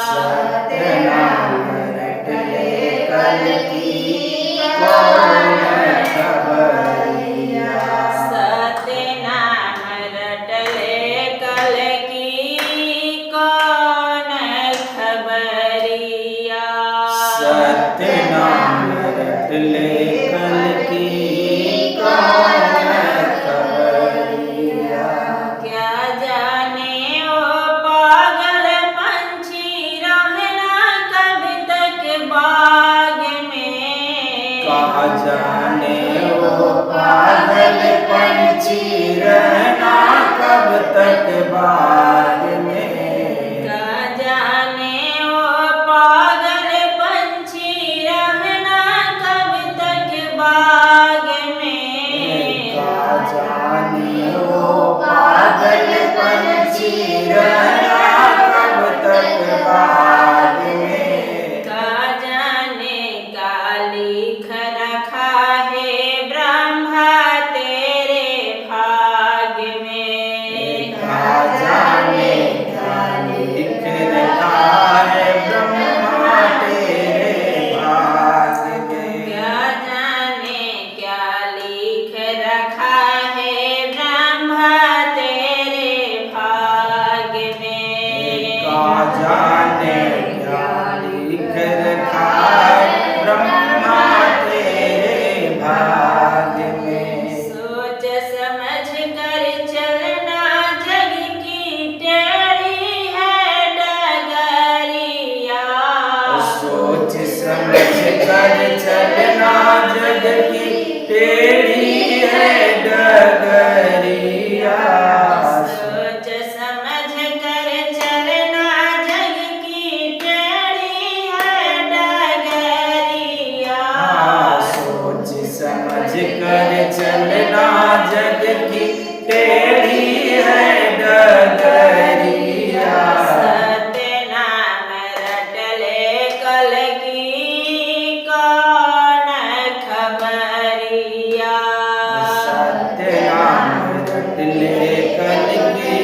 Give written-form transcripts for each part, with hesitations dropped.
सत्यनाम रटले कल की कौन खबरिया। सत्यनाम रटले कल की कौन खबरिया। सत्यनाम रटले कल की कौन खबरिया। क्या जाने ओ पागल पंछी रहना कब तक बाग में। कहा जाने वो पागल पंछी रहना कब तक बाग में। क्या जाने ओ पागल पंछी रहना कब तक बाग में। कहा जाने वो पागल पंछी रहना कब तक बाग में। क्या जाने क्या लिख रखा है ब्रह्मा तेरे भाग में। कहा जाने क्या लिख रखा है ब्रह्मा तेरे भाग में। क्या जाने क्या लिख रखा है ब्रह्मा तेरे भाग में। कहा जाने क्या लिख रखा है ब्रह्मा तेरे भाग में। सोच समझ कर चलना जग की टेढ़ी है डगरिया। सोच समझ कर चलना जग की टेढ़ी है डगरिया। सोच समझ कर चलना जग की टेढ़ी है डगरिया। सोच समझ कर चलना जग की टेढ़ी है डगरिया। सत्यनाम रटले कल की कौन खबरिया। सत्यनाम रटले कल की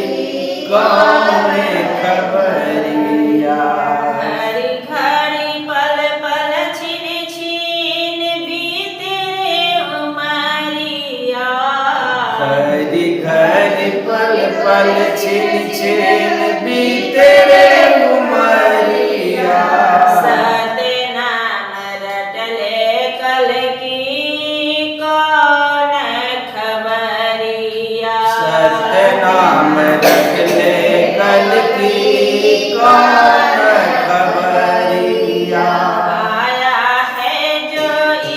कौन खबरिया। घड़ी घड़ी पल पल छिन छिन बीते रे उमरिया। घड़ी घड़ी पल पल छिन छिन बीते रे उमरिया। सत्यनाम रटले कल की कौन खबरिया। सत्यनाम रटले कल की कौन खबरिया। आया है जो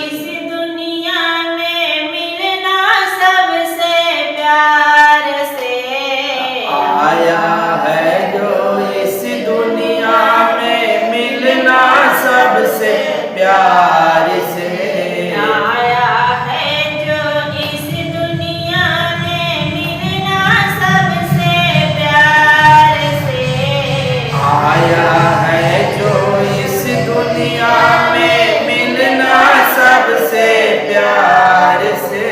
इस दुनिया में मिलना सबसे प्यार से। आया है जो इस दुनिया में मिलना सबसे प्यार से। आया है जो इस दुनिया में मिलना सबसे प्यार से। आया है जो इस दुनिया में मिलना सबसे प्यार से।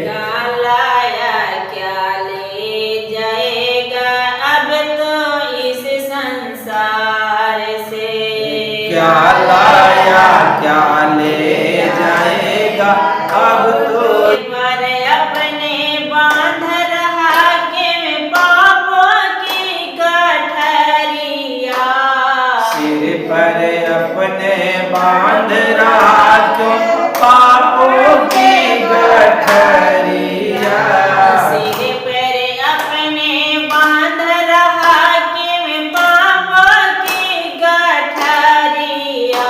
क्या लाया क्या ले जाएगा अब तो इस संसार से। क्या लाया क्या ले जाएगा अब तो। पर अपने बांध रहा के पापों की गठरिया। सिर पर अपने बांध रहा क्यों पापों की गठरिया। सिर पर अपने बांध रहा के पापों की गठरिया।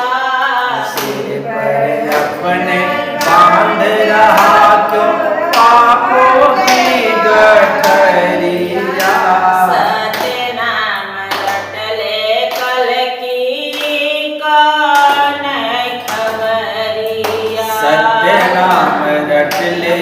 सिर पर अपने बांध रहा क्यों पापों की गठरिया। सत्यनाम रटले कल की कौन खबरिया। सत्यनाम रटले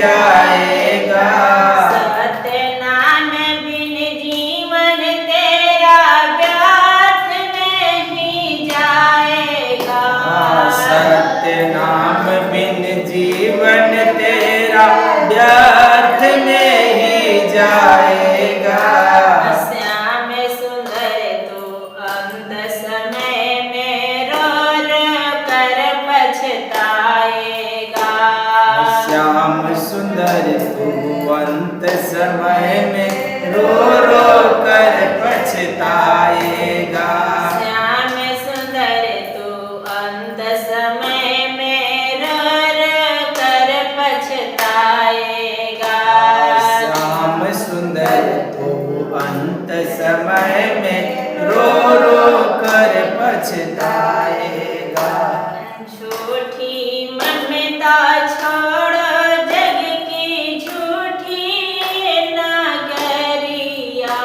जाएगा। सत्य नाम बिन जीवन तेरा व्यर्थ नहीं जाएगा। सत्य नाम बिन जीवन तेरा व्यर्थ नहीं जाएगा। श्याम सुंदर तू अंत समय में रो रो कर पछताएगा। श्याम सुंदर तू अंत समय में रो रो कर पछताएगा। श्याम सुंदर तू अंत समय में रो रो कर पछताएगा। श्याम सुंदर तू अंत समय में रो रो कर पछताएगा। झूठी ममता छोड़ो जग की झूठी नगरिया।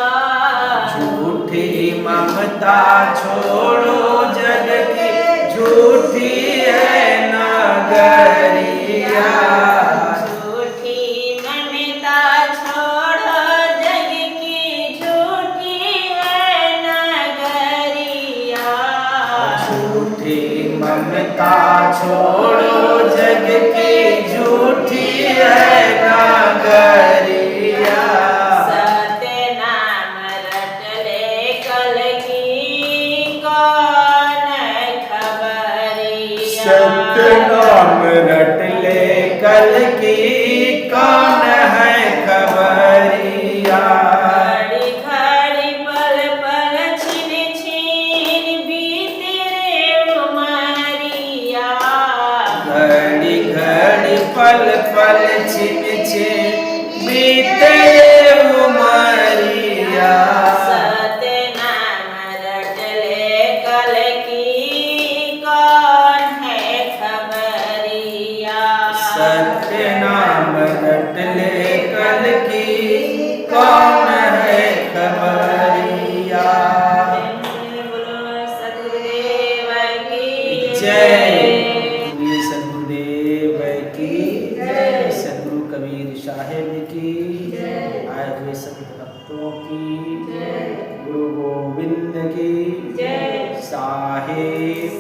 झूठी ममता छोड़ो जग की झूठी है नगरिया। झूठी ममता छोड़ो जग की झूठी है नगरिया। झूठी ममता छोड़ो जग की झूठी है नगरिया। सत्य नाम रट ले कल की कौन खबरिया। सत्य नाम रट ले कल की कौन है खबरिया। घड़ी घड़ी पल पल छिन छिन बीते रे उमरिया। घड़ी घड़ी पल पल छिन छिन बीते उमरिया। सत्य नाम रट ले कल की कौन है खबरिया। सत्य नाम रट ले कल की कौन है खबरिया। बोलो सतगुरुदेव की जय। बोलिए सद्गुरुदेव की जय। सद्गुरु कबीर साहेब की आए हुए संत भक्तों की गुरु गोविंद की साहेब।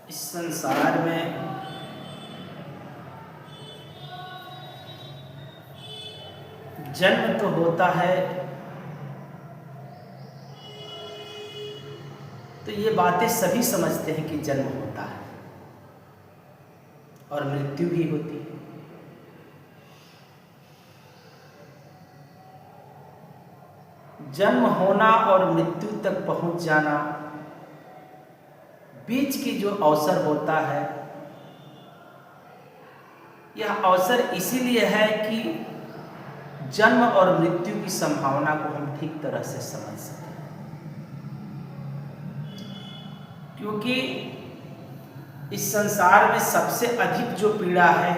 इस संसार में जन्म तो होता है, तो ये बातें सभी समझते हैं कि जन्म होता है और मृत्यु भी होती है। जन्म होना और मृत्यु तक पहुंच जाना, बीच की जो अवसर होता है, यह अवसर इसीलिए है कि जन्म और मृत्यु की संभावना को हम ठीक तरह से समझ सकें। क्योंकि इस संसार में सबसे अधिक जो पीड़ा है,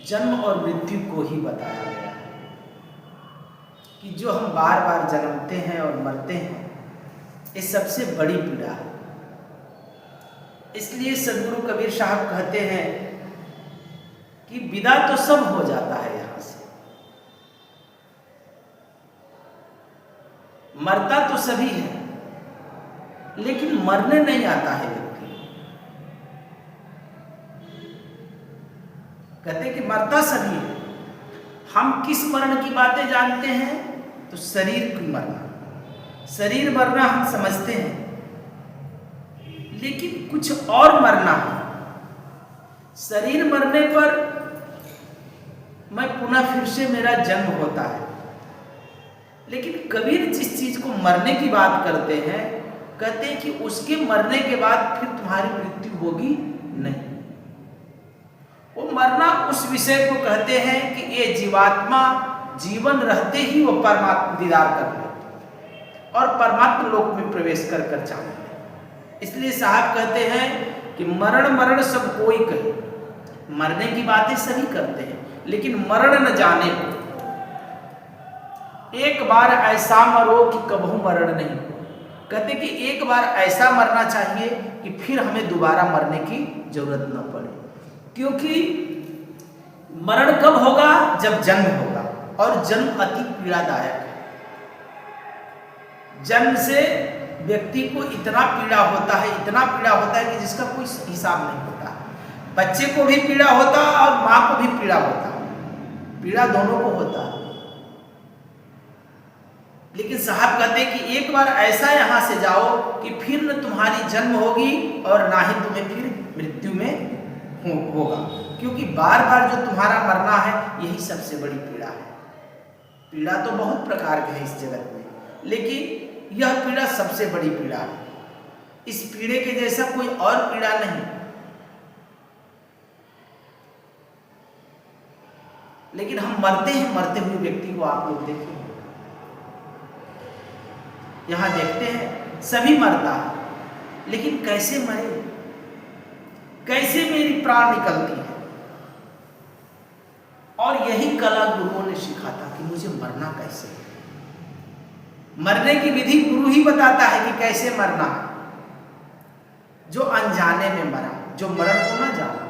जन्म और मृत्यु को ही बताया गया है कि जो हम बार बार जन्मते हैं और मरते हैं, ये सबसे बड़ी पीड़ा है। इसलिए सद्गुरु कबीर साहब कहते हैं कि विदा तो सब हो जाता है यहां से, मरता तो सभी है, लेकिन मरने नहीं आता है व्यक्ति। कहते कि मरता सभी है। हम किस मरण की बातें जानते हैं? तो शरीर की मरना, शरीर मरना हम समझते हैं, लेकिन कुछ और मरना है। शरीर मरने पर मैं पुनः फिर से मेरा जन्म होता है, लेकिन कबीर जिस चीज को मरने की बात करते हैं, कहते हैं कि उसके मरने के बाद फिर तुम्हारी मृत्यु होगी नहीं। वो मरना उस विषय को कहते हैं कि ये जीवात्मा जीवन रहते ही वो परमात्मा दीदार कर ले और परमात्मा लोक में प्रवेश कर कर जाए। इसलिए साहब कहते हैं कि मरण मरण सब कोई कहे। मरने की बातें सभी करते हैं, लेकिन मरण न जाने को। एक बार ऐसा मरो कि कबहू मरण नहीं हो। कहते कि एक बार ऐसा मरना चाहिए कि फिर हमें दोबारा मरने की जरूरत न पड़े, क्योंकि मरण कब होगा? जब जन्म होगा, और जन्म अति पीड़ादायक है। जन्म से व्यक्ति को इतना पीड़ा होता है, इतना पीड़ा होता है कि जिसका कोई हिसाब नहीं होता। बच्चे को भी पीड़ा होता और माँ को भी पीड़ा होता, पीड़ा दोनों को होता। लेकिन साहब कहते हैं कि एक बार ऐसा यहाँ से जाओ कि फिर न तुम्हारी जन्म होगी और ना ही तुम्हें फिर मृत्यु में होगा, क्योंकि बार बार जो तुम्हारा मरना है यही सबसे बड़ी पीड़ा है। पीड़ा तो बहुत प्रकार की है इस जगत में, लेकिन यह पीड़ा सबसे बड़ी पीड़ा है। इस पीड़े के जैसा कोई और पीड़ा नहीं। लेकिन हम मरते हैं, मरते हुए व्यक्ति को आप लोग देखिए, यहां देखते हैं सभी मरता है, लेकिन कैसे मरे, कैसे मेरी प्राण निकलती है। और यही कला गुरुओं ने सिखा था कि मुझे मरना कैसे है। मरने की विधि गुरु ही बताता है कि कैसे मरना है। जो अनजाने में मरा, जो मरण को ना जाना,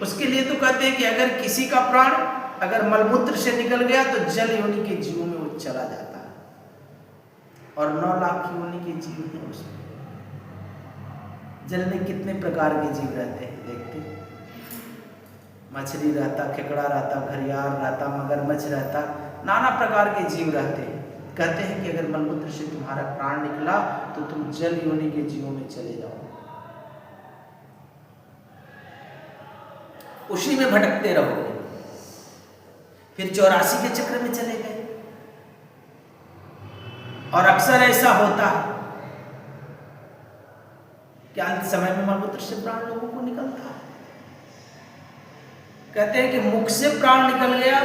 उसके लिए तो कहते हैं कि अगर किसी का प्राण अगर मलमूत्र से निकल गया तो जल योनि के जीवों में वो चला जाता है, और 9 लाख योनि के जीव हैं उसमें। जल में कितने प्रकार के जीव रहते हैं देखते हैं। मछली रहता, केकड़ा रहता, घड़ियाल रहता, मगरमच्छ रहता, नाना प्रकार के जीव रहते हैं। कहते हैं कि अगर मलमूत्र से तुम्हारा प्राण निकला तो तुम जल योनि के जीवों में चले जाओ, उसी में भटकते रहोगे। फिर 84 के चक्र में चले गए। और अक्सर ऐसा होता है कि अंत समय में मलमूत्र से प्राण लोगों को निकलता है। कहते हैं कि मुख से प्राण निकल गया,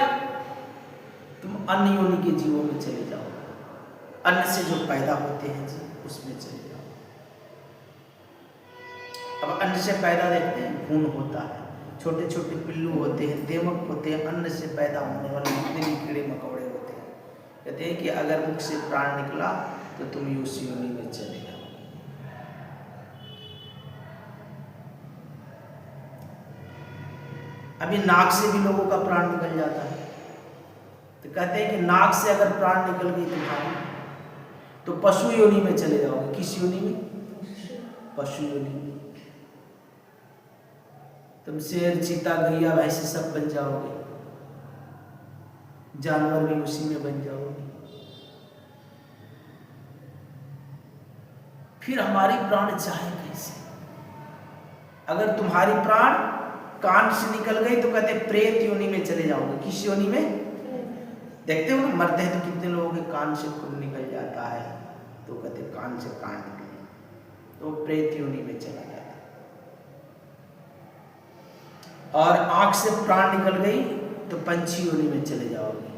तुम अन्य योनि के जीवों में चले जाओ, अन्न से जो पैदा होते हैं जीव उसमें चले जाओ। अब अन्न से पैदा देखते हैं, खून होता है, छोटे छोटे पिल्लू होते हैं, देमक होते हैं, अन्न से पैदा होने वाले जितने भी कीड़े मकोड़े होते हैं। कहते हैं कि अगर मुख से प्राण निकला तो तुम उस योनि में चले जाओ। अभी नाक से भी लोगों का प्राण निकल जाता है, तो कहते हैं कि नाक से अगर प्राण निकल गई तुम्हारी तो पशु योनि में चले जाओगे। किस योनि में? पशु योनि में। तुम शेर, चीता, गैया, भैंसे सब बन जाओगे, जानवर भी उसी में बन जाओगे। फिर हमारी प्राण चाहे कैसे? अगर तुम्हारी प्राण कान से निकल गई तो कहते प्रेत योनि में चले जाओगे। किस योनि में? देखते हो ना, मरते हैं तो कितने लोगों के कान से खून निकल जाता है, तो कहते कान से प्राण निकले, तो प्रेत योनि में चला जाता है। और आंख से प्राण निकल गई तो पंछी योनि में चले जाओगे।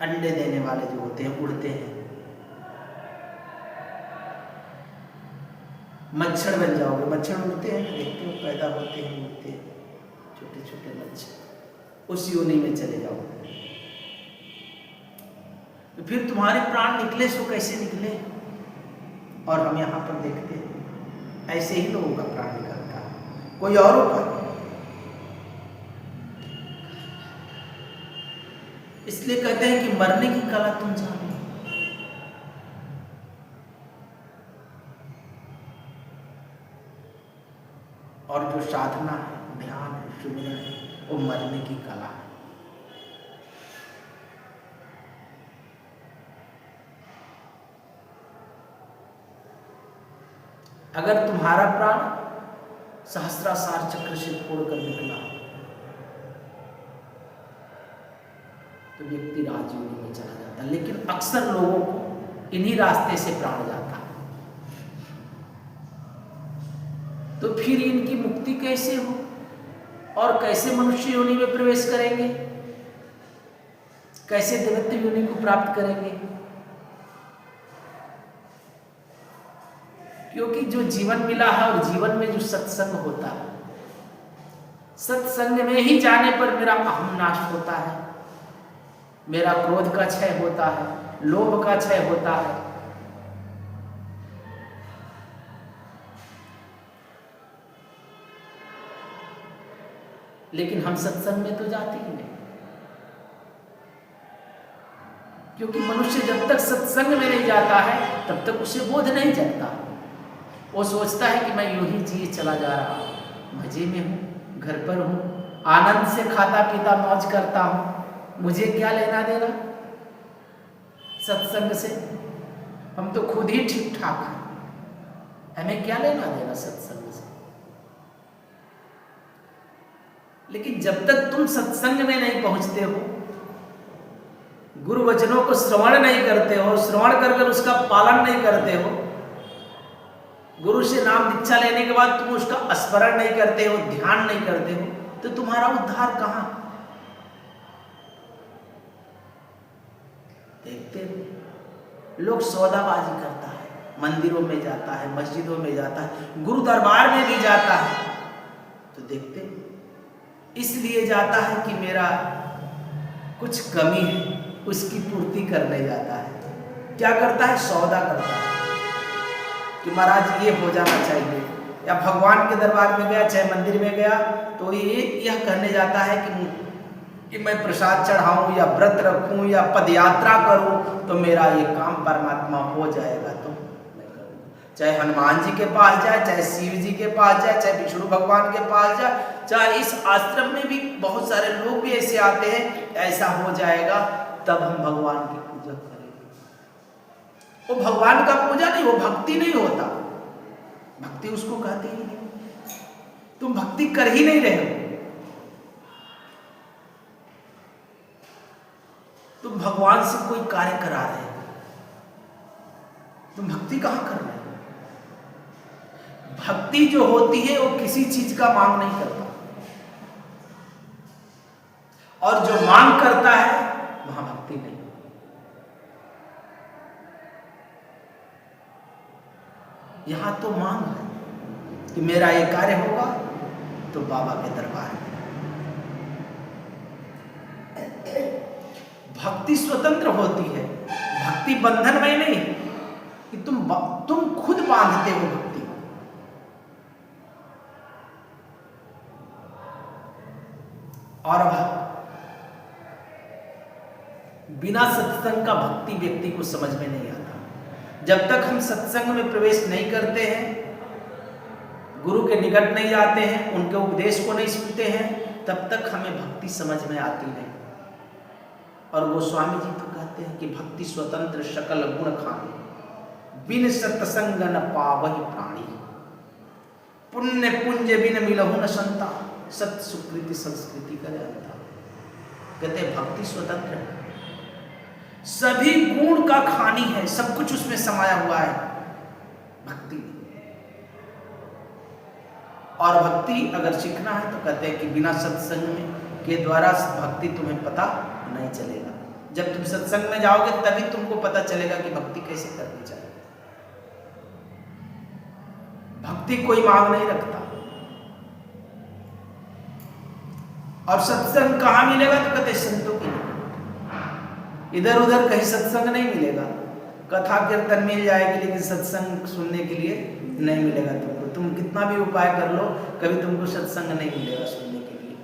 अंडे देने वाले जो होते हैं, उड़ते हैं, मच्छर बन जाओगे। मच्छर उड़ते हैं, देखते हो, पैदा होते हैं, उड़ते हैं, छोटे छोटे मच्छर, उस योनि में चले जाओगे। तो फिर तुम्हारे प्राण निकले सो कैसे निकले? और हम यहाँ पर देखते हैं ऐसे ही लोगों का प्राण निकलता है, कोई औरों का। इसलिए कहते हैं कि मरने की कला तुम जानो। और जो साधना है, ध्यान है, सुमिरन है, वो मरने की कला है। अगर तुम्हारा प्राण सहस्त्रासार चक्र से फोड़कर निकला तो व्यक्ति राजयोनि में चला जाता है। लेकिन अक्सर लोगों को इन्हीं रास्ते से प्राण जाता है। तो फिर इनकी मुक्ति कैसे हो और कैसे मनुष्य योनि में प्रवेश करेंगे, कैसे दैवत्य योनि को प्राप्त करेंगे? क्योंकि जो जीवन मिला है और जीवन में जो सत्संग होता है, सत्संग में ही जाने पर मेरा अहम नाश होता है, मेरा क्रोध का क्षय होता है, लोभ का क्षय होता है। लेकिन हम सत्संग में तो जाते ही नहीं, क्योंकि मनुष्य जब तक सत्संग में नहीं जाता है तब तक उसे बोध नहीं जगता। वो सोचता है कि मैं यूं ही जिए चला जा रहा हूं, मजे में हूं, घर पर हूं, आनंद से खाता पीता मौज करता हूं, मुझे क्या लेना देना सत्संग से। हम तो खुद ही ठीक ठाक हैं, हमें क्या लेना देना सत्संग से। लेकिन जब तक तुम सत्संग में नहीं पहुंचते हो, गुरु वचनों को श्रवण नहीं करते हो, श्रवण कर कर उसका पालन नहीं करते हो, गुरु से नाम दीक्षा लेने के बाद तुम उसका स्मरण नहीं करते हो, ध्यान नहीं करते हो, तो तुम्हारा उद्धार कहां। देखते हो लोग सौदाबाजी करता है, मंदिरों में जाता है, मस्जिदों में जाता है, गुरु दरबार में भी जाता है, तो देखते इसलिए जाता है कि मेरा कुछ कमी है, उसकी पूर्ति करने जाता है। क्या करता है? सौदा करता है कि महाराज ये हो जाना चाहिए, या भगवान के दरबार में गया, चाहे मंदिर में गया, तो ये यह कहने जाता है कि मैं प्रसाद चढ़ाऊं या व्रत रखूं या पदयात्रा करूं तो मेरा ये काम परमात्मा हो जाएगा, तो मैं करूंगा। चाहे हनुमान जी के पास जाए, चाहे शिव जी के पास जाए, चाहे विष्णु भगवान के पास जाए, चाहे इस आश्रम में भी बहुत सारे लोग भी ऐसे आते हैं, ऐसा हो जाएगा तब हम भगवान की पूजा करेंगे। वो भगवान का पूजा नहीं, वो भक्ति नहीं होता। भक्ति उसको कहते ही नहीं, तुम भक्ति कर ही नहीं रहे हो, तुम भगवान से कोई कार्य करा रहे हो, तुम भक्ति कहां कर रहे हो। भक्ति जो होती है वो किसी चीज का मांग नहीं करता, और जो मांग करता है वहां भक्ति नहीं। यहां तो मांग है कि मेरा ये कार्य होगा तो बाबा के दरबार में। भक्ति स्वतंत्र होती है, भक्ति बंधन में नहीं कि तुम खुद बांधते हो भक्ति को। और बिना सत्संग का भक्ति व्यक्ति को समझ में नहीं आता। जब तक हम सत्संग में प्रवेश नहीं करते हैं, गुरु के निकट नहीं जाते हैं, उनके उपदेश को नहीं सुनते हैं, तब तक हमें भक्ति समझ में आती नहीं। और गोस्वामी जी तो कहते हैं कि भक्ति स्वतंत्र सकल गुण खानी, बिन सत्संग न पावहि प्राणी, पुण्य पुंज बिन मिलहु न संता, सत सुकृति संस्कृति करे अंता। कहते हैं भक्ति स्वतंत्र है, सभी गुण का खानी है, सब कुछ उसमें समाया हुआ है भक्ति। और भक्ति अगर सीखना है तो कहते हैं कि बिना सत्संग में के द्वारा भक्ति तुम्हें पता नहीं चलेगा। जब तुम सत्संग में जाओगे तभी तुमको पता चलेगा कि भक्ति कैसे करनी चाहिए। भक्ति कोई मांग नहीं रखता। और सत्संग कहां मिलेगा तो कहते संतों की, इधर उधर कहीं सत्संग नहीं मिलेगा। कथा कीर्तन मिल जाएगी लेकिन सत्संग सुनने के लिए नहीं मिलेगा तुमको। तुम कितना भी उपाय कर लो, कभी तुमको सत्संग नहीं मिलेगा सुनने के लिए।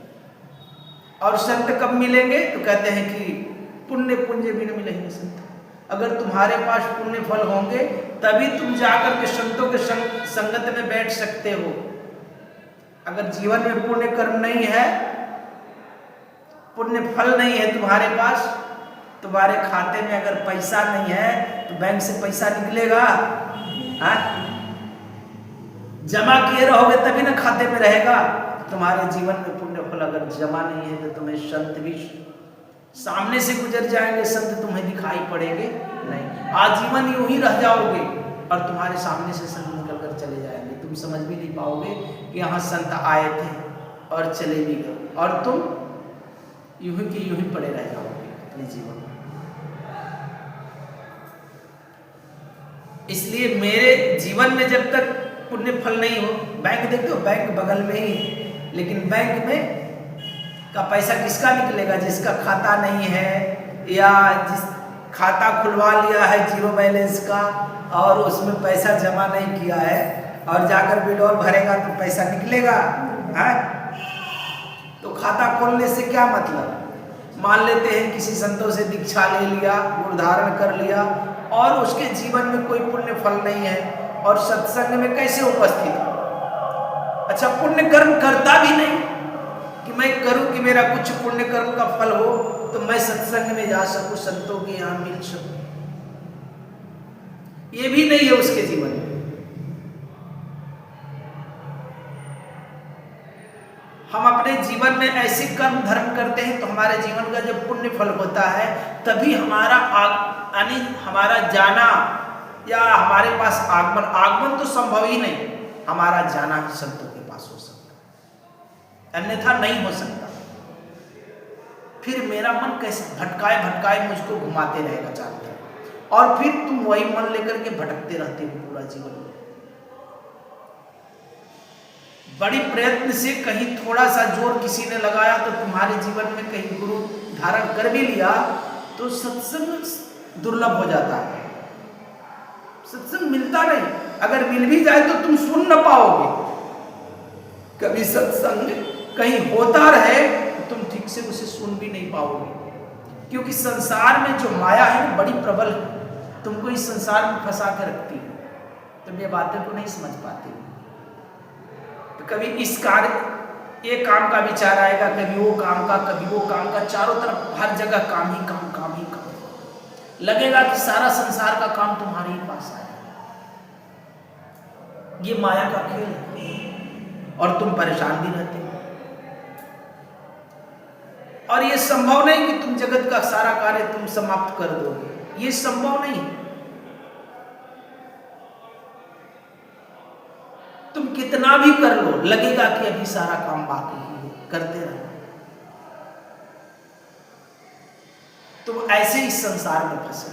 और संत कब मिलेंगे तो कहते हैं कि पुण्य पुंज बिन मिलेंगे संत। अगर तुम्हारे पास पुण्य फल होंगे तभी तुम जाकर के संतों के संगत में बैठ सकते हो। अगर जीवन में पुण्य कर्म नहीं है, पुण्य फल नहीं है तुम्हारे पास, तुम्हारे खाते में अगर पैसा नहीं है तो बैंक से पैसा निकलेगा? हाँ? जमा किए रहोगे तभी ना खाते में रहेगा। तुम्हारे जीवन में पुण्य फल अगर जमा नहीं है तो तुम्हें संत भी सामने से गुजर जाएंगे, संत तुम्हें दिखाई पड़ेंगे नहीं। आजीवन यूं ही रह जाओगे और तुम्हारे सामने से संत निकल कर चले जाएंगे। तुम समझ भी नहीं पाओगे कि यहाँ संत आए थे और चले भी गए, और तुम यूं ही के यूं ही पड़े रह जाओगे अपने जीवन में। इसलिए मेरे जीवन में जब तक पुण्य फल नहीं हो, बैंक देखते हो बैंक बगल में ही है, लेकिन बैंक में का पैसा किसका निकलेगा? जिसका खाता नहीं है या जिस खाता खुलवा लिया है 0 बैलेंस का और उसमें पैसा जमा नहीं किया है और जाकर विड्रॉल भरेगा तो पैसा निकलेगा है? तो खाता खोलने से क्या मतलब? मान लेते हैं किसी संतों से दीक्षा ले लिया, गुरु धारण कर लिया और उसके जीवन में कोई पुण्य फल नहीं है और सत्संग में कैसे उपस्थित हो? अच्छा, पुण्य कर्म करता भी नहीं कि मैं करूं कि मेरा कुछ पुण्य कर्म का फल हो तो मैं सत्संग में जा सकूं, संतों के यहां मिल सकूं, ये भी नहीं है उसके जीवन में। हम अपने जीवन में ऐसे कर्म धर्म करते हैं तो हमारे जीवन का जब पुण्य फल होता है तभी हमारा यानी हमारा जाना या हमारे पास आगमन तो संभव ही नहीं, हमारा जाना संतों के पास हो सकता है, अन्यथा नहीं हो सकता। फिर मेरा मन कैसे भटकाए मुझको घुमाते रहेगा चारों तरफ और फिर तुम वही मन लेकर के भटकते रहते हो पूरा जीवन में। बड़ी प्रयत्न से कहीं थोड़ा सा जोर किसी ने लगाया तो तुम्हारे जीवन में कहीं गुरु धारण कर भी लिया तो सत्संग दुर्लभ हो जाता है, सत्संग मिलता नहीं। अगर मिल भी जाए तो तुम सुन न पाओगे। कभी सत्संग कहीं होता रहे तो तुम ठीक से उसे सुन भी नहीं पाओगे, क्योंकि संसार में जो माया है बड़ी प्रबल है, तुमको इस संसार में फंसा के रखती है, तुम ये बातें को नहीं समझ पाते। तो कभी इस कार्य ये काम का विचार आएगा, कभी वो काम का, चारों तरफ हर जगह काम ही काम, लगेगा कि सारा संसार का काम तुम्हारे ही पास आया। ये माया का खेल है और तुम परेशान भी रहते हो। और ये संभव नहीं कि तुम जगत का सारा कार्य तुम समाप्त कर दोगे, ये संभव नहीं। तुम कितना भी कर लो लगेगा कि अभी सारा काम बाकी है, करते रहो। तुम ऐसे ही संसार में फंसे।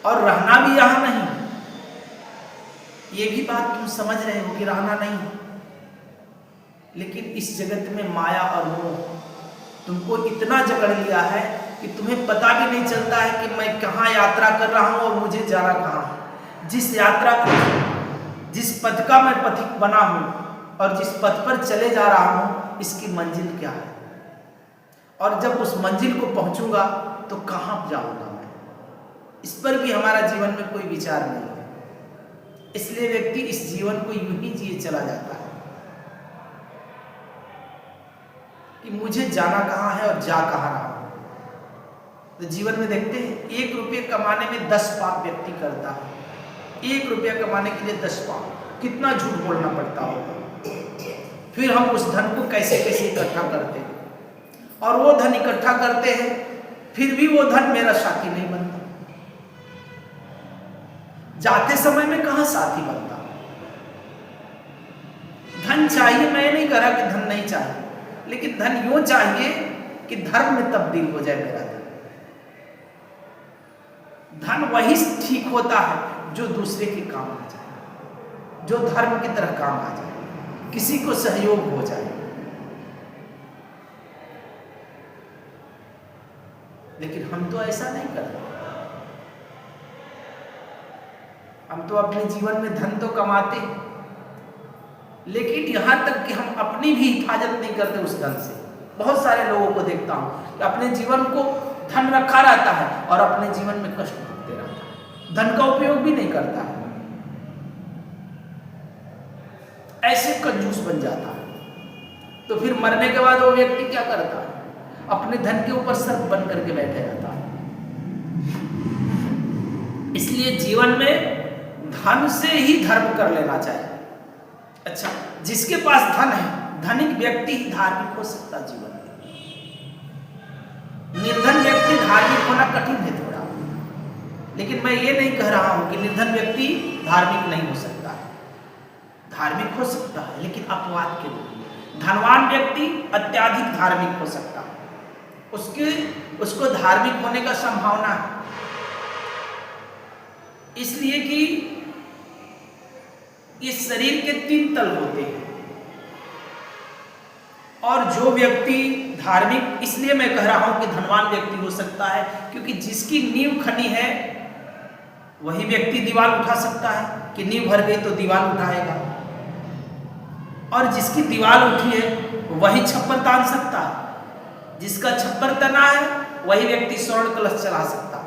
और रहना भी यहां नहीं, ये भी बात तुम समझ रहे हो कि रहना नहीं, लेकिन इस जगत में माया और मोह तुमको इतना जकड़ लिया है कि तुम्हें पता भी नहीं चलता है कि मैं कहाँ यात्रा कर रहा हूं और मुझे जाना कहाँ है। जिस पथ का मैं पथिक बना हूं और जिस पथ पर चले जा रहा हूं, इसकी मंजिल क्या है, और जब उस मंजिल को पहुंचूंगा तो कहां जाऊंगा मैं, इस पर भी हमारा जीवन में कोई विचार नहीं है। इसलिए व्यक्ति इस जीवन को यूं ही जिए चला जाता है कि मुझे जाना कहां है और जा कहां रहा हूं। तो जीवन में देखते हैं 1 रुपये कमाने में 10 पाप व्यक्ति करता है। 1 रुपया कमाने के लिए 10 पाप, कितना झूठ बोलना पड़ता होगा। फिर हम उस धन को कैसे कैसे इकट्ठा करते हैं, और वो धन इकट्ठा करते हैं, फिर भी वो धन मेरा साथी नहीं बनता। जाते समय में कहां साथी बनता। धन चाहिए, मैं नहीं कह रहा कि धन नहीं चाहिए, लेकिन धन यूं चाहिए कि धर्म में तब्दील हो जाए मेरा धन। धन वही ठीक होता है जो दूसरे के काम आ जाए, जो धर्म की तरह काम आ जाए, किसी को सहयोग हो जाए। लेकिन हम तो ऐसा नहीं करते। हम तो अपने जीवन में धन तो कमाते हैं, लेकिन यहां तक कि हम अपनी भी हिफाजत नहीं करते उस धन से। बहुत सारे लोगों को देखता हूं कि अपने जीवन को धन रखा रहता है और अपने जीवन में कष्ट भोगते रहता है, धन का उपयोग भी नहीं करता है, ऐसे कंजूस बन जाता है। तो फिर मरने के बाद वो व्यक्ति क्या करता है, अपने धन के ऊपर सर्प बन करके बैठे रहता है। इसलिए जीवन में धन से ही धर्म कर लेना चाहिए। अच्छा, जिसके पास धन है, धनिक व्यक्ति ही धार्मिक हो सकता जीवन में। निर्धन व्यक्ति धार्मिक होना कठिन है थोड़ा, लेकिन मैं ये नहीं कह रहा हूं कि निर्धन व्यक्ति धार्मिक नहीं हो सकता है। धार्मिक हो सकता है, लेकिन अपवाद के रूप में। धनवान व्यक्ति अत्याधिक धार्मिक हो सकता है, उसको धार्मिक होने का संभावना है, इसलिए कि ये शरीर के 3 तल होते हैं और जो व्यक्ति धार्मिक, इसलिए मैं कह रहा हूं कि धनवान व्यक्ति हो सकता है, क्योंकि जिसकी नींव खनी है वही व्यक्ति दीवार उठा सकता है, कि नींव भर गई तो दीवार उठाएगा, और जिसकी दीवार उठी है वही छप्पर तान सकता है, जिसका छप्पर तना है वही व्यक्ति स्वर्ण कलश चला सकता है।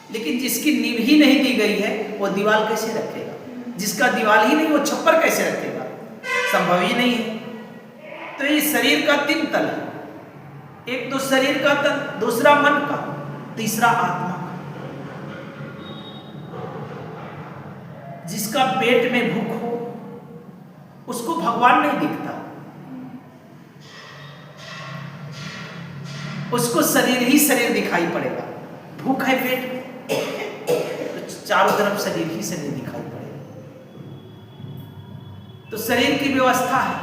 लेकिन जिसकी नींव ही नहीं दी गई है वो दीवार कैसे रखेगा? जिसका दीवार ही नहीं वो छप्पर कैसे रखेगा? संभव ही नहीं है। तो ये शरीर का 3 तल है, एक तो शरीर का तल, दूसरा मन का, तीसरा आत्मा का। जिसका पेट में भूख हो उसको भगवान नहीं दिखता, उसको शरीर ही शरीर दिखाई पड़ेगा। भूख है पेट में तो चारों तरफ शरीर ही शरीर दिखाई पड़ेगा। तो शरीर की व्यवस्था है।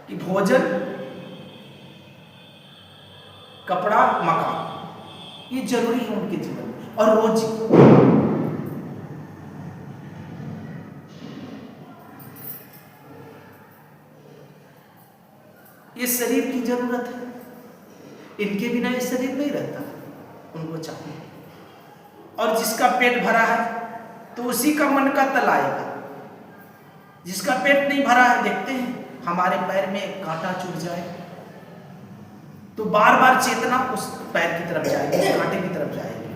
कि भोजन, कपड़ा, मकान ये जरूरी है उनके जीवन में, और रोजी। ये शरीर की जरूरत है, इनके बिना ये शरीर नहीं रहता, उनको चाहिए। और जिसका पेट भरा है तो उसी का मन का तल आएगा। जिसका पेट नहीं भरा है, देखते हैं हमारे पैर में एक कांटा चुभ जाए तो बार बार चेतना उस पैर की तरफ जाएगी, उस कांटे की तरफ जाएगी।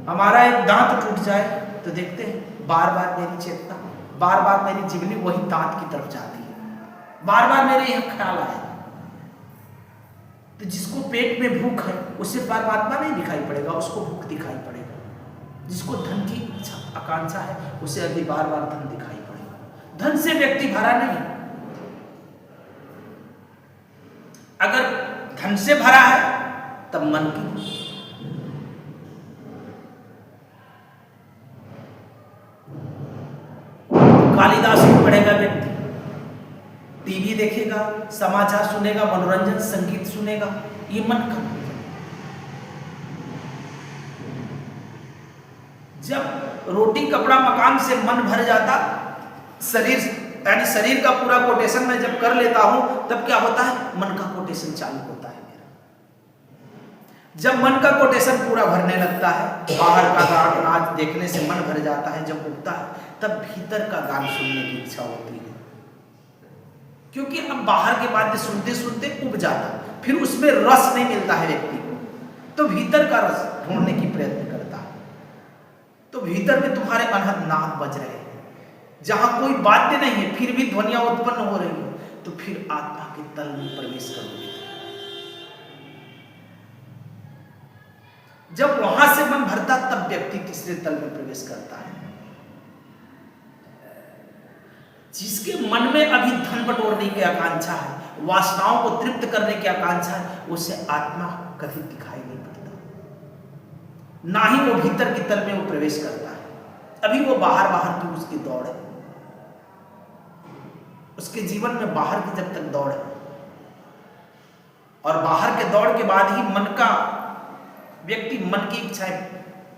हमारा एक दांत टूट जाए तो देखते हैं बार बार मेरी चेतना, बार बार मेरी जीवनी वही दांत की तरफ जाती है, बार बार मेरे यह ख्याल आए। तो जिसको पेट में भूख है उसे परमात्मा नहीं दिखाई पड़ेगा, उसको भूख दिखाई पड़ेगा। जिसको धन की आकांक्षा है उसे अभी बार बार धन दिखाई पड़ेगा। धन से व्यक्ति भरा नहीं। अगर धन से भरा है तब मन की, कालिदास को पढ़ेगा व्यक्ति, टीवी देखेगा, समाचार सुनेगा, मनोरंजन संगीत सुनेगा, ये मन का। जब रोटी कपड़ा मकान से मन भर जाता, शरीर यानी शरीर का पूरा कोटेशन मैं जब कर लेता हूं तब क्या होता है? मन का कोटेशन चालू होता है मेरा। जब मन का कोटेशन पूरा भरने लगता है, बाहर का गान नाच देखने से मन भर जाता है, जब उगता है तब भीतर का गान सुनने की इच्छा होती है। क्योंकि अब बाहर के वाद्य सुनते सुनते उब जाता, फिर उसमें रस नहीं मिलता है व्यक्ति को, तो भीतर का रस ढूंढने की प्रयत्न करता है। तो भीतर में तुम्हारे अनहद नाद बज रहे हैं, जहां कोई वाद्य नहीं है फिर भी ध्वनियां उत्पन्न हो रही है, तो फिर आत्मा के तल में प्रवेश करोगे। जब वहां से मन भरता तब व्यक्ति तीसरे तल में प्रवेश करता है। जिसके मन में अभी धन बटोरने की आकांक्षा है, वासनाओं को तृप्त करने की आकांक्षा है, उसे आत्मा कभी दिखाई नहीं पड़ता, ना ही वो भीतर की तल में वो प्रवेश करता है। अभी वो बाहर बाहर की उसकी दौड़ है, उसके जीवन में बाहर की जब तक दौड़ है, और बाहर के दौड़ के बाद ही मन का व्यक्ति मन की इच्छाएं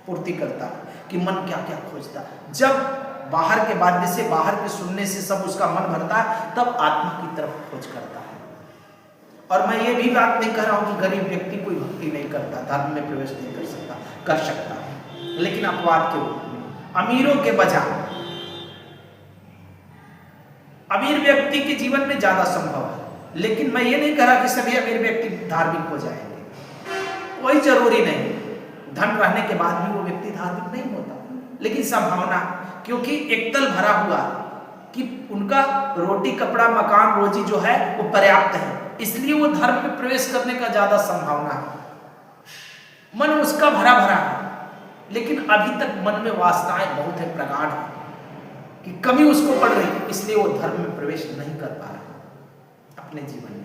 पूर्ति करता है कि मन क्या क्या खोजता है। जब बाहर के वाद्य से, बाहर के सुनने से सब उसका मन भरता है, तब आत्मा की तरफ खोज करता है। और मैं ये भी बात नहीं कर रहा हूं कि गरीब व्यक्ति कोई भक्ति नहीं करता, धर्म में प्रवेश नहीं कर सकता, कर सकता है, लेकिन अपवाद के रूप में, अमीरों के बजाय अमीर व्यक्ति के जीवन में ज्यादा संभव है। लेकिन मैं ये नहीं कह रहा कि सभी अमीर व्यक्ति धार्मिक हो जाएंगे, कोई जरूरी नहीं। धन रहने के बाद भी वो व्यक्ति धार्मिक नहीं होता, लेकिन संभावना, क्योंकि एक तल भरा हुआ कि उनका रोटी कपड़ा मकान रोजी जो है वो पर्याप्त है, इसलिए वो धर्म में प्रवेश करने का ज्यादा संभावना है। मन उसका भरा भरा है, लेकिन अभी तक मन में वासनाएं बहुत है, प्रगाढ़ है, कि कमी उसको पड़ रही है, इसलिए वो धर्म में प्रवेश नहीं कर पा रहा अपने जीवन में।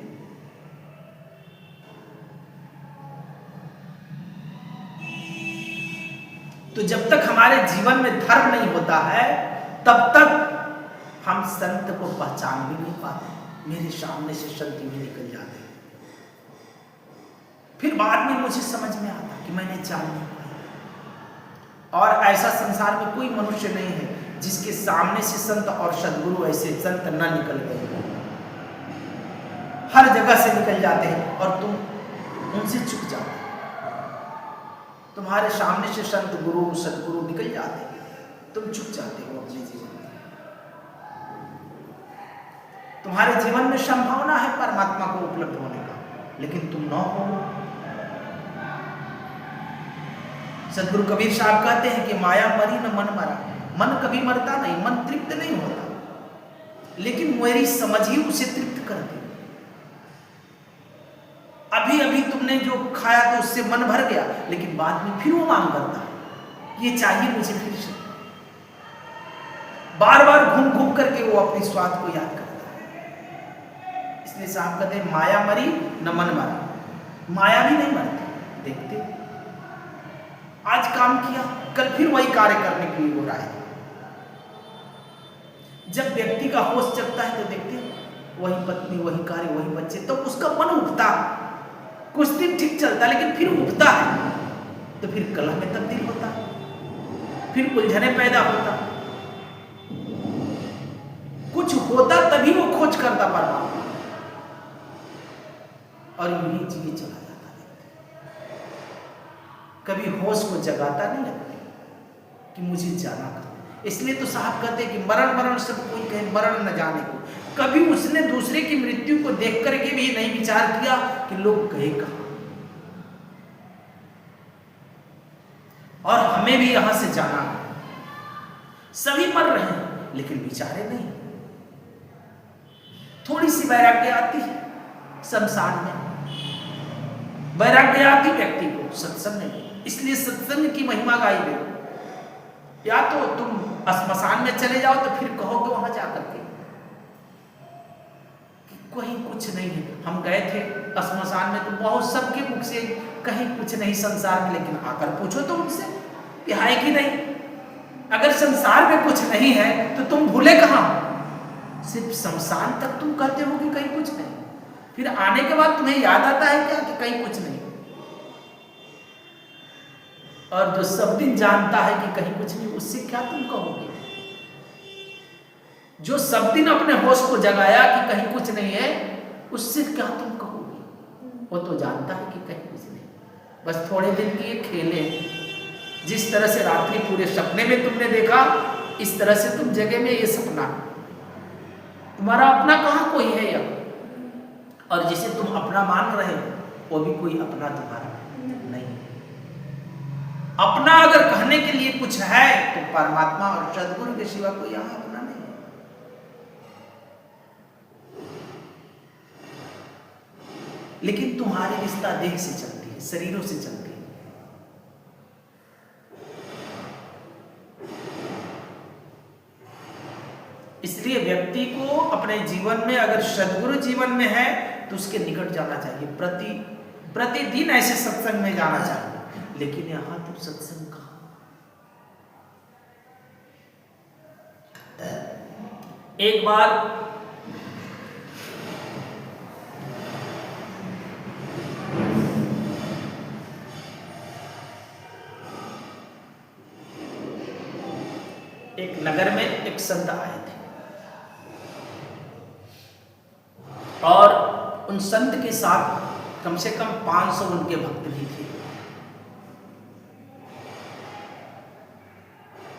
तो जब तक हमारे जीवन में धर्म नहीं होता है तब तक हम संत को पहचान भी नहीं पाते। मेरे सामने से संत भी निकल जाते हैं, फिर बाद में मुझे समझ में आता कि मैंने जान नहीं पाया। और ऐसा संसार में कोई मनुष्य नहीं है जिसके सामने से संत और सदगुरु ऐसे संत न निकल गए। हर जगह से निकल जाते हैं और तुम उनसे चुक जाते हो। तुम्हारे सामने से संत गुरु सदगुरु निकल जाते हैं, तुम चुक जाते हो अपने जीवन में। तुम्हारे जीवन में संभावना है परमात्मा को उपलब्ध होने का, लेकिन तुम न हो। सदगुरु कबीर साहब कहते हैं कि माया मरी न मन मरा। मन कभी मरता नहीं, मन तृप्त नहीं होता, लेकिन मेरी समझ ही उसे तृप्त करती। अभी अभी तुमने जो खाया तो उससे मन भर गया, लेकिन बाद में फिर वो मांग करता है, ये चाहिए मुझे फिर से। बार बार घूम घूम करके वो अपने स्वाद को याद करता है। इसलिए साहब कहते हैं माया मरी न मन मरा। माया भी नहीं मरती। देखते आज काम किया, कल फिर वही कार्य करने के लिए हो रहा है। जब व्यक्ति का होश जगता है तो देखते वही पत्नी, वही कार्य, वही बच्चे, तो उसका मन उठता। कुछ दिन ठीक चलता, लेकिन फिर उठता है तो फिर कलह में तब्दील होता, फिर उलझने पैदा होता। कुछ होता तभी वो खोज करता परमात्मा, और यूं ही जिए चला जाता है। कभी होश को जगाता नहीं लगता कि मुझे जाना कहाँ। इसलिए तो साहब कहते हैं कि मरण मरण सब कोई कहे मरण न जाने को। कभी उसने दूसरे की मृत्यु को देख करके भी नहीं विचार किया कि लोग गए कहाँ। और हमें भी यहां से जाना है। सभी मर रहे हैं, लेकिन विचारे नहीं। थोड़ी सी वैराग्य आती है शमशान में, वैराग्य आती व्यक्ति को सत्संग में। इसलिए सत्संग की महिमा गाई गई। या तो तुम श्मशान में चले जाओ तो फिर कहोगे वहां जाकर के कि कहीं कुछ नहीं है। हम गए थे श्मशान में तो बहुत सबके मुख से कहीं कुछ नहीं संसार में, लेकिन आकर पूछो तो उनसे कि है कि नहीं। अगर संसार में कुछ नहीं है तो तुम भूले कहां? सिर्फ शमशान तक तुम कहते हो कि कहीं कुछ नहीं, फिर आने के बाद तुम्हें याद आता है क्या कि कहीं कुछ नहीं। और जो सब दिन जानता है कि कहीं कुछ नहीं, उससे क्या तुम कहोगे? जो सब दिन अपने होश को जगाया कि कहीं कुछ नहीं है, उससे क्या तुम कहोगे? वो तो जानता है कि कहीं कुछ नहीं, बस थोड़े दिन के ये खेले। जिस तरह से रात्रि पूरे सपने में तुमने देखा, इस तरह से तुम जगह में ये सपना। तुम्हारा अपना कहाँ कोई है या? और जिसे तुम अपना मान रहे हो वो भी कोई अपना तुम्हारा नहीं। अपना अगर कहने के लिए कुछ है तो परमात्मा और सदगुरु के सिवा कोई यहां अपना नहीं है। लेकिन तुम्हारी रिश्ता देह से चलती है, शरीरों से चलती है। इसलिए व्यक्ति को अपने जीवन में अगर सदगुरु जीवन में है तो उसके निकट जाना चाहिए। प्रतिदिन ऐसे सत्संग में जाना चाहिए। लेकिन यहां तो सत्संग कहां? एक बार एक नगर में एक संत आए थे और उन संत के साथ कम से कम 500 उनके भक्त भी थे।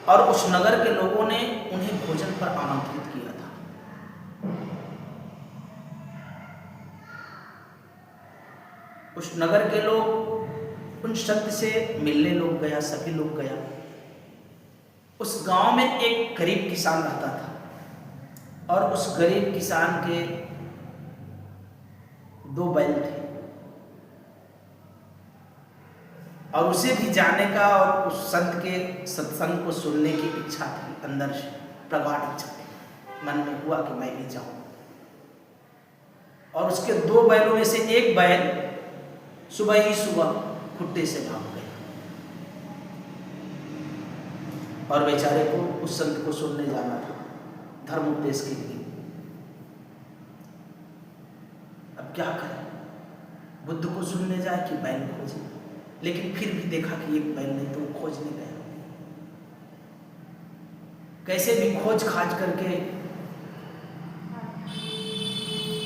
और उस नगर के लोगों ने उन्हें भोजन पर आमंत्रित किया था। उस नगर के लोग उन संत से मिलने लोग गया, सभी लोग गया। उस गांव में एक गरीब किसान रहता था और उस गरीब किसान के 2 बैल थे और उसे भी जाने का और उस संत के सत्संग को सुनने की इच्छा थी, अंदर से प्रगाढ़ इच्छा थी। मन में हुआ कि मैं भी जाऊं। और उसके 2 बैलों में से एक बैल सुबह ही सुबह खुट्टे से भाग गया और बेचारे को उस संत को सुनने जाना था धर्म उपदेश के लिए। अब क्या करें? बुद्ध को सुनने जाए कि बैल खोजे, लेकिन फिर भी देखा कि एक बैल नहीं, तो वो खोजने गया। कैसे भी खोज खाज करके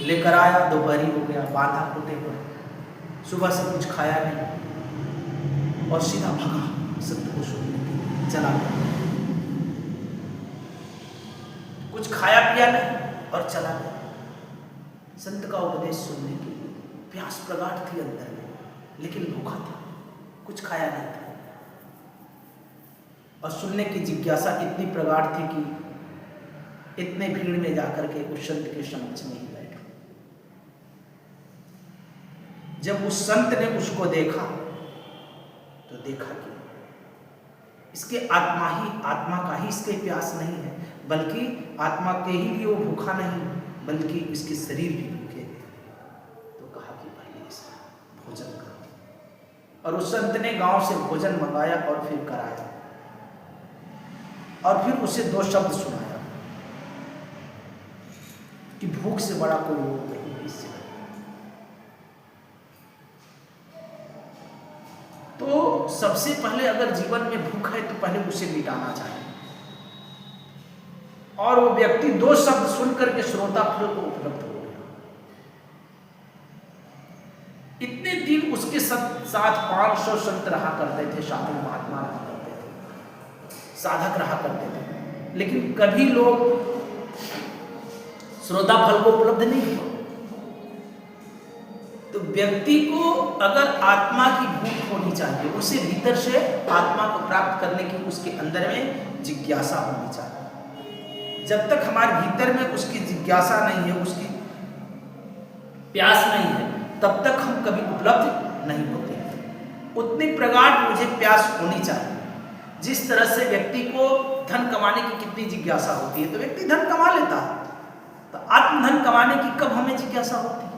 लेकर आया, दोपहरी हो गया, बांधा खूंटे पर, सुबह से कुछ खाया नहीं और सीधा भागा संत को सुनने के लिए चला गया। कुछ खाया पिया नहीं और चला गया संत का उपदेश सुनने के लिए। प्यास प्रगाढ़ थी अंदर में, लेकिन भूखा था, कुछ खाया नहीं था और सुनने की जिज्ञासा इतनी प्रगाढ़ थी कि इतने भीड़ में जाकर के उस संत के समक्ष में ही बैठा। जब उस संत ने उसको देखा तो देखा कि इसके आत्मा का ही इसके प्यास नहीं है, बल्कि आत्मा के ही लिए वो भूखा नहीं, बल्कि इसके शरीर भी भूखे थे। तो कहा कि पहले इसका भोजन करो, और उस संत ने गांव से भोजन मंगाया और फिर कराया और फिर उसे 2 शब्द सुनाया कि भूख से बड़ा कोई रोग नहीं है इससे। तो सबसे पहले अगर जीवन में भूख है तो पहले उसे मिटाना चाहिए। और वो व्यक्ति 2 शब्द सुनकर के श्रोता फल को उपलब्ध हो गया। इतने दिन उसके साथ 500 संत रहा करते थे, साधु महात्मा रहा करते थे, साधक रहा करते थे, लेकिन कभी लोग श्रोता फल को उपलब्ध नहीं हुआ। तो व्यक्ति को अगर आत्मा की भूख होनी चाहिए, उसे भीतर से आत्मा को प्राप्त करने की उसके अंदर में जिज्ञासा होनी चाहिए। जब तक हमारे भीतर में उसकी जिज्ञासा नहीं है, उसकी प्यास नहीं है, तब तक हम कभी उपलब्ध नहीं होते हैं। उतनी प्रगाढ़ मुझे प्यास होनी चाहिए। जिस तरह से व्यक्ति को धन कमाने की कितनी जिज्ञासा होती है, तो व्यक्ति धन कमा लेता है, तो आत्मधन कमाने की कब हमें जिज्ञासा होती है?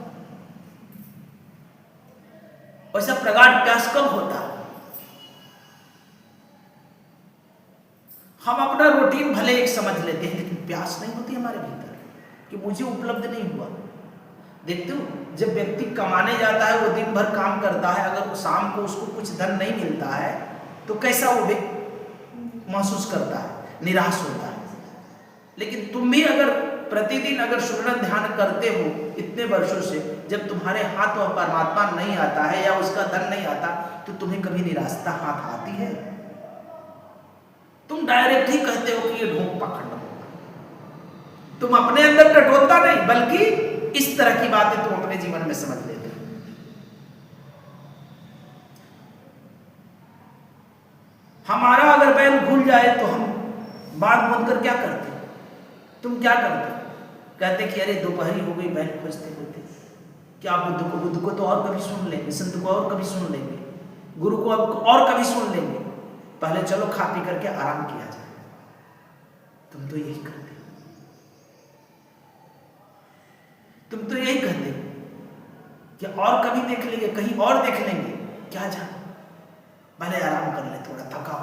वैसा प्रगाढ़ प्यास कब होता है? हम अपना रूटीन भले एक समझ लेते हैं, लेकिन प्यास नहीं होती हमारे भीतर कि मुझे उपलब्ध नहीं हुआ। देखते हो, जब व्यक्ति कमाने जाता है, वो दिन भर काम करता है, अगर शाम को उसको कुछ धन नहीं मिलता है तो कैसा वो महसूस करता है? निराश होता है। लेकिन तुम भी अगर प्रतिदिन अगर सुमिरन ध्यान करते हो इतने वर्षों से, जब तुम्हारे हाथ में परमात्मा नहीं आता है या उसका धन नहीं आता, तो तुम्हें कभी निराशा हाथ आती है? तुम डायरेक्ट ही कहते हो कि ये ढोंग पाखंड होगा। तुम अपने अंदर टटोलता नहीं, बल्कि इस तरह की बातें तुम अपने जीवन में समझ लेते हो। हमारा अगर बैल भूल जाए तो हम बात बोल कर क्या करते? तुम क्या करते? कहते कि अरे दोपहरी हो गई, बैल खोजते खोजते। क्या बुद्ध को तो और कभी सुन लेंगे, संत को और कभी सुन लेंगे, गुरु को और कभी सुन लेंगे, पहले चलो खा पी करके आराम किया जाए। तुम तो यही करते, तुम तो यही कहते कि और कभी देख लेंगे, कहीं और देख लेंगे, क्या जाए, भले आराम कर ले, थोड़ा थका,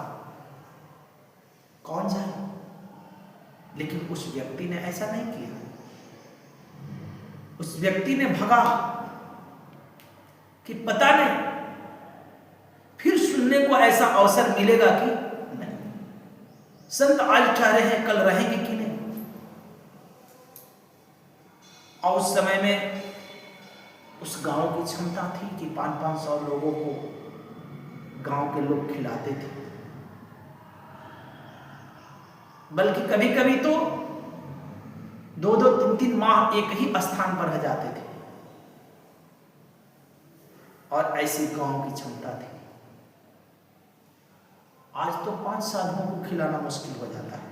कौन जाए? लेकिन उस व्यक्ति ने ऐसा नहीं किया। उस व्यक्ति ने भगा कि पता नहीं फिर सुनने को ऐसा अवसर मिलेगा कि नहीं। संत आज ठहरे हैं, कल रहेंगे कि नहीं। और उस समय में उस गांव की क्षमता थी कि 500-500 लोगों को गांव के लोग खिलाते थे, बल्कि कभी कभी तो 2-2, 3-3 माह एक ही स्थान पर रह जाते थे। और ऐसी गांव की क्षमता थी। आज तो 5 साधुओं को खिलाना मुश्किल हो जाता है।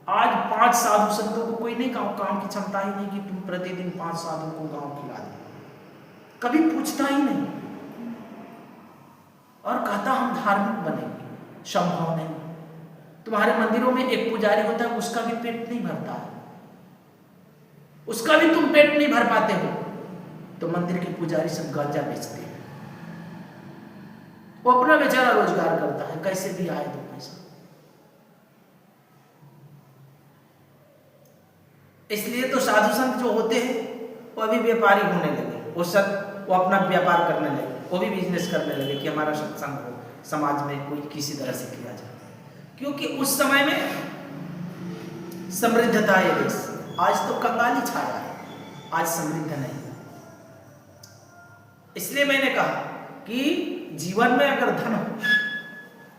आज 5 साधु संतों को कोई नहीं, काम की क्षमता ही नहीं कि तुम प्रतिदिन 5 साधुओं को गांव खिला दे। कभी पूछता ही नहीं और कहता हम धार्मिक बनेंगे। संभव नहीं। तुम्हारे मंदिरों में एक पुजारी होता है, उसका भी पेट नहीं भरता है, उसका भी तुम पेट नहीं भर पाते हो, तो मंदिर के पुजारी सब गांजा बेचते हैं। वो अपना बेचारा रोजगार करता है, कैसे भी आए 2 पैसा। इसलिए तो साधु संत जो होते हैं वो अभी व्यापारी होने लगे, वो अपना व्यापार करने लगे, वो भी बिजनेस करने लगे कि हमारा सत्संग हो, समाज में कोई किसी तरह से किया जाए, क्योंकि उस समय में समृद्ध था ये देश। आज तो कंगाली छाया है, आज समृद्ध नहीं। इसलिए मैंने कहा कि जीवन में अगर धन हो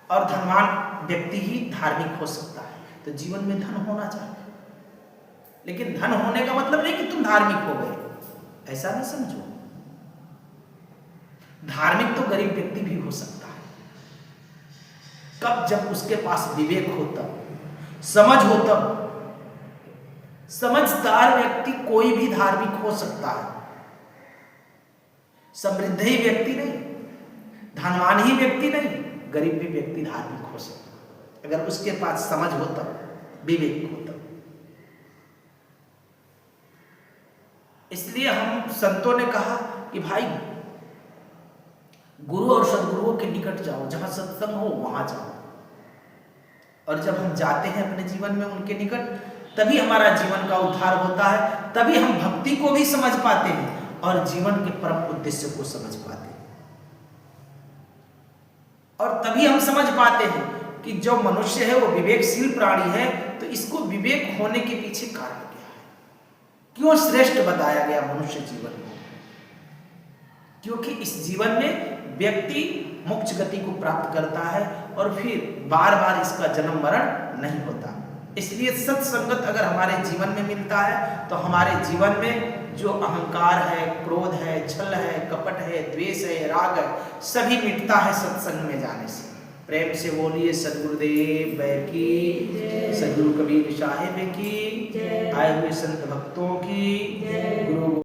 और धनवान व्यक्ति ही धार्मिक हो सकता है, तो जीवन में धन होना चाहिए। लेकिन धन होने का मतलब नहीं कि तुम धार्मिक हो गए, ऐसा नहीं समझो। धार्मिक तो गरीब व्यक्ति भी हो सकता है, कब? जब उसके पास विवेक हो, तब समझ हो, तब। समझदार व्यक्ति कोई भी धार्मिक हो सकता है, समृद्ध ही व्यक्ति नहीं, धनवान ही व्यक्ति नहीं, गरीब भी व्यक्ति धार्मिक हो सकता है, अगर उसके पास समझ हो, तब विवेक हो, तब। इसलिए हम संतों ने कहा कि भाई गुरु और सदगुरुओं के निकट जाओ, जहां सत्संग हो वहां जाओ। और जब हम जाते हैं अपने जीवन में उनके निकट, तभी हमारा जीवन का उद्धार होता है, तभी हम भक्ति को भी समझ पाते हैं और जीवन के परम उद्देश्य को समझ पाते हैं। और तभी हम समझ पाते हैं कि जो मनुष्य है वो विवेकशील प्राणी है, तो इसको विवेक होने के पीछे कारण क्या है, क्यों श्रेष्ठ बताया गया मनुष्य जीवन को? क्योंकि इस जीवन में व्यक्ति मोक्ष गति को प्राप्त करता है और फिर बार बार इसका जन्म मरण नहीं होता। इसलिए सत्संगत अगर हमारे जीवन में मिलता है, तो हमारे जीवन में जो अहंकार है, क्रोध है, छल है, कपट है, द्वेष है, राग है, सभी मिटता है सत्संग में जाने से। प्रेम से बोलिए सदगुरुदेव की, सदगुरु कबीर साहिब की, आए हुए संत भक्तों की, गुरु